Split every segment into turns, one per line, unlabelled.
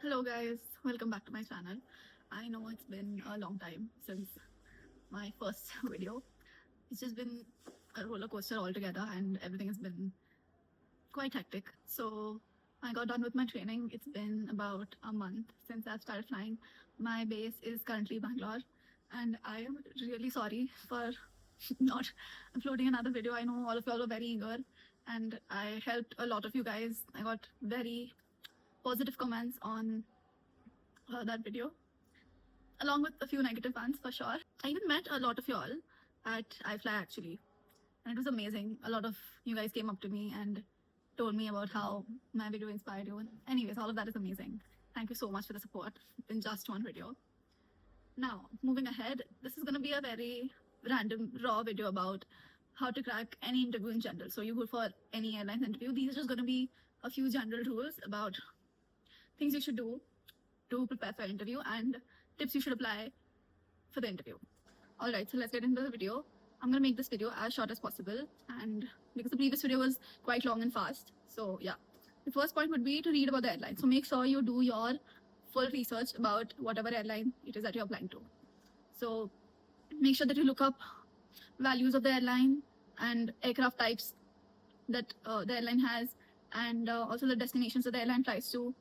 Hello guys, welcome back to my channel. I know it's been a long time since my first video. It's just been a roller coaster altogether and everything has been quite hectic. So I got done with my training. It's been about a month since I've started flying. My base is currently Bangalore and I am really sorry for not uploading another video. I know all of y'all were very eager and I helped a lot of you guys. I got very positive comments on that video, along with a few negative ones for sure. I even met a lot of y'all at iFly actually, and it was amazing. A lot of you guys came up to me and told me about how my video inspired you. And anyways, all of that is amazing. Thank you so much for the support in just one video. Now, moving ahead, this is going to be a very random, raw video about how to crack any interview in general. So you go for any airline interview. These are just going to be a few general rules about things you should do to prepare for an interview and tips you should apply for the interview. Alright, so let's get into the video. I'm gonna make this video as short as possible, and because the previous video was quite long and fast, so yeah. The first point would be to read about the airline. So make sure you do your full research about whatever airline it is that you're applying to. So make sure that you look up values of the airline and aircraft types that the airline has, and also the destinations that the airline flies to,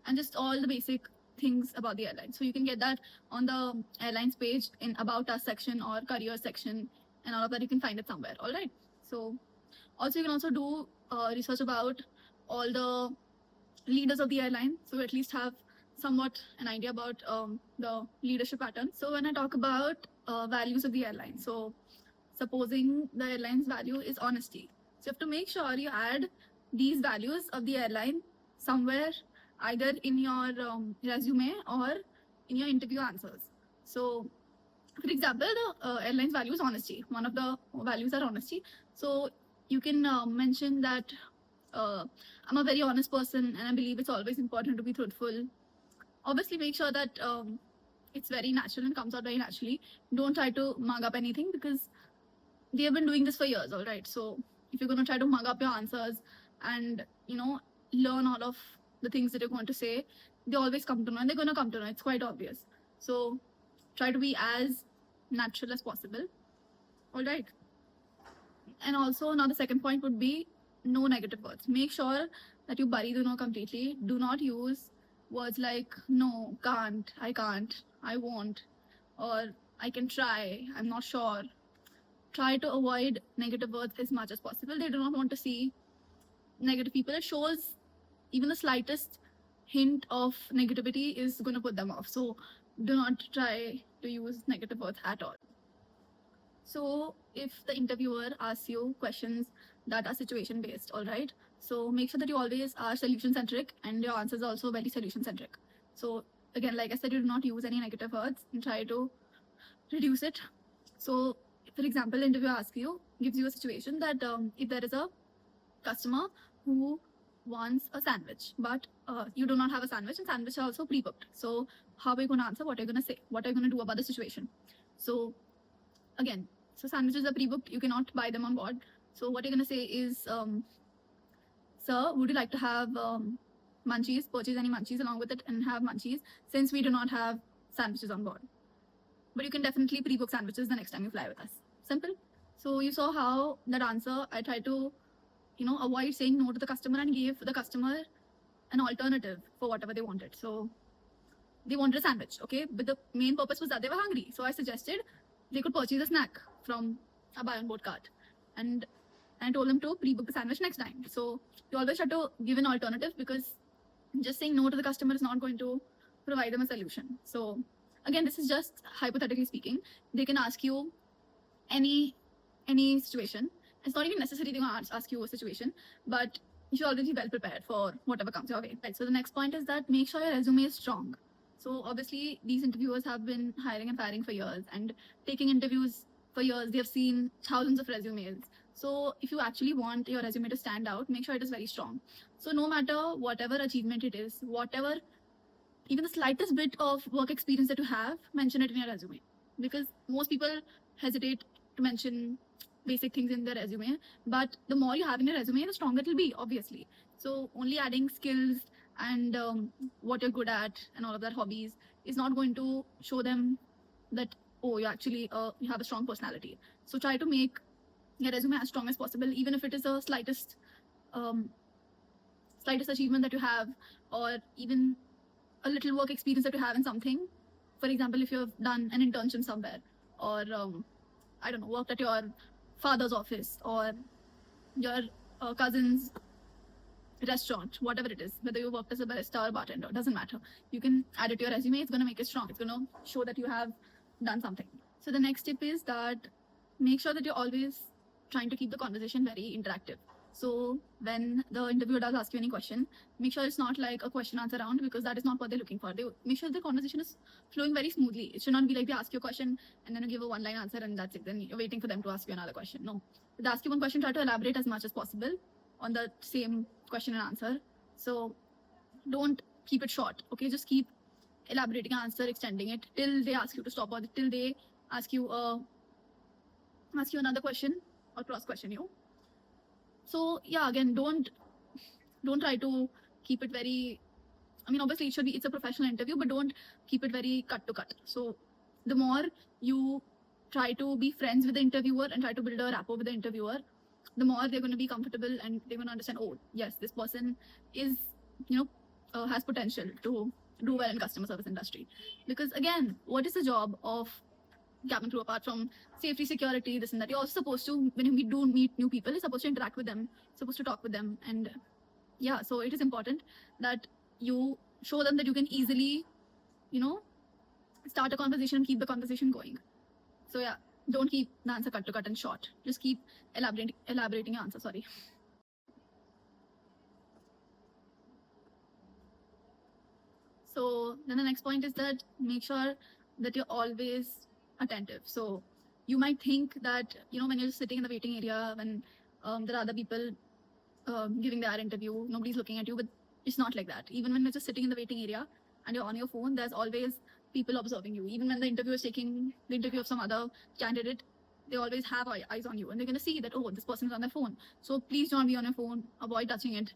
and just all the basic things about the airline. So you can get that on the airlines page in About Us section or Career section, and all of that you can find it somewhere. All right. So also you can also do research about all the leaders of the airline, so you at least have somewhat an idea about the leadership pattern. So when I talk about values of the airline, so supposing the airline's value is honesty, so you have to make sure you add these values of the airline somewhere, either in your resume or in your interview answers. So for example, the airline's value is honesty. One of the values are honesty. So you can mention that I'm a very honest person and I believe it's always important to be truthful. Obviously make sure that it's very natural and comes out very naturally. Don't try to mug up anything, because they have been doing this for years. All right, so if you're going to try to mug up your answers and learn all of the things that you're going to say, they always come to know, and they're going to come to know. It's quite obvious. So try to be as natural as possible. All right. And also another second point would be no negative words. Make sure that you bury the no completely. Do not use words like no, can't, I won't, or I can try, I'm not sure. Try to avoid negative words as much as possible. They do not want to see negative people. It shows even the slightest hint of negativity is going to put them off. So do not try to use negative words at all. So if the interviewer asks you questions that are situation based, all right, so make sure that you always are solution centric and your answers are also very solution centric. So again, like I said, you do not use any negative words and try to reduce it. So for example, the interviewer gives you a situation that if there is a customer who wants a sandwich, but you do not have a sandwich, and sandwiches are also pre-booked. So how are you going to answer? What are you going to say? What are you going to do about the situation? So again, so sandwiches are pre-booked. You cannot buy them on board. So what you're going to say is, sir, would you like to have munchies? Purchase any munchies along with it and have munchies, since we do not have sandwiches on board. But you can definitely pre-book sandwiches the next time you fly with us. Simple. So you saw how that answer, I tried to avoid saying no to the customer and gave the customer an alternative for whatever they wanted. So they wanted a sandwich, okay? But the main purpose was that they were hungry. So I suggested they could purchase a snack from a buy on board cart. And I told them to pre-book the sandwich next time. So you always try to give an alternative, because just saying no to the customer is not going to provide them a solution. So again, this is just hypothetically speaking. They can ask you any situation. It's not even necessary they're going to ask you a situation, but you should always be well prepared for whatever comes your way. Right. So the next point is that make sure your resume is strong. So obviously these interviewers have been hiring and firing for years and taking interviews for years. They have seen thousands of resumes. So if you actually want your resume to stand out, make sure it is very strong. So no matter whatever achievement it is, whatever, even the slightest bit of work experience that you have, mention it in your resume. Because most people hesitate to mention basic things in their resume, but the more you have in your resume, the stronger it will be, obviously. So only adding skills and what you're good at and all of that hobbies is not going to show them that, oh, you actually you have a strong personality. So try to make your resume as strong as possible, even if it is the um, slightest achievement that you have, or even a little work experience that you have in something. For example, if you've done an internship somewhere, or I don't know, worked at your father's office or your cousin's restaurant, whatever it is, whether you worked as a barista or bartender, doesn't matter. You can add it to your resume. It's going to make it strong. It's going to show that you have done something. So the next tip is that make sure that you're always trying to keep the conversation very interactive. So when the interviewer does ask you any question, make sure it's not like a question answer round, because that is not what they're looking for. They make sure the conversation is flowing very smoothly. It should not be like they ask you a question and then you give a one-line answer and that's it. Then you're waiting for them to ask you another question. No, if they ask you one question, try to elaborate as much as possible on the same question and answer. So don't keep it short. Okay, just keep elaborating answer, extending it till they ask you to stop, or till they ask you another question or cross question you. So yeah, again, don't try to keep it very, I mean, obviously it's a professional interview, but don't keep it very cut to cut. So the more you try to be friends with the interviewer and try to build a rapport with the interviewer, the more they're going to be comfortable and they're going to understand, oh yes, this person is, has potential to do well in customer service industry. Because again, what is the job of cabin crew apart from safety, security, this and that? You're also supposed to, when you do meet new people, you're supposed to interact with them, supposed to talk with them. And yeah, so it is important that you show them that you can easily, start a conversation and keep the conversation going. So yeah, don't keep the answer cut to cut and short. Just keep elaborating your answer. Sorry. So then the next point is that make sure that you're always attentive. So you might think that, when you're sitting in the waiting area, when there are other people giving their interview, nobody's looking at you, but it's not like that. Even when you're just sitting in the waiting area and you're on your phone, there's always people observing you. Even when the interviewer is taking the interview of some other candidate, they always have eyes on you, and they're going to see that, oh, this person is on their phone. So please don't be on your phone. Avoid touching it.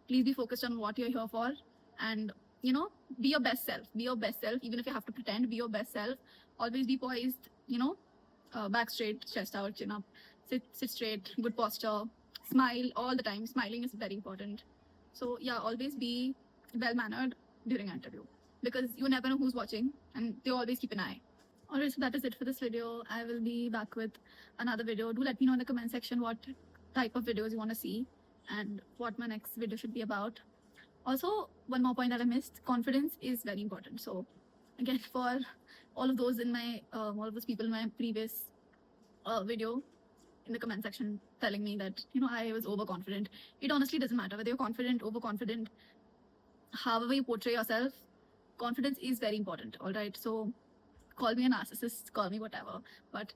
Please be focused on what you're here for, and be your best self. Be your best self. Even if you have to pretend, be your best self. Always be poised. Back straight, chest out, chin up. Sit straight. Good posture. Smile all the time. Smiling is very important. So yeah, always be well mannered during an interview, because you never know who's watching, and they always keep an eye. Alright, so that is it for this video. I will be back with another video. Do let me know in the comment section what type of videos you want to see and what my next video should be about. Also, one more point that I missed: confidence is very important. So again, for all of those people in my previous video in the comment section telling me that I was overconfident, it honestly doesn't matter whether you're confident, overconfident, however you portray yourself. Confidence is very important. All right, so call me a narcissist, call me whatever, but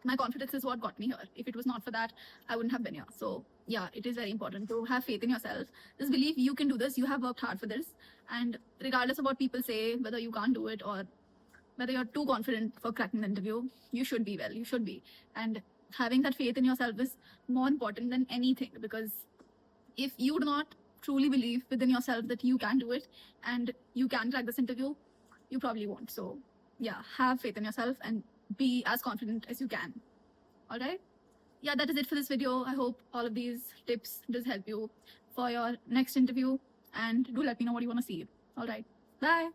my confidence is what got me here. If it was not for that, I wouldn't have been here. So yeah, it is very important to have faith in yourself. Just believe you can do this. You have worked hard for this, and regardless of what people say, whether you can't do it or whether you're too confident for cracking the interview, you should be well. You should be. And having that faith in yourself is more important than anything, because if you do not truly believe within yourself that you can do it and you can crack this interview, you probably won't. So yeah, have faith in yourself and be as confident as you can. All right, yeah, that is it for this video. I hope all of these tips does help you for your next interview, and do let me know what you want to see. All right, bye.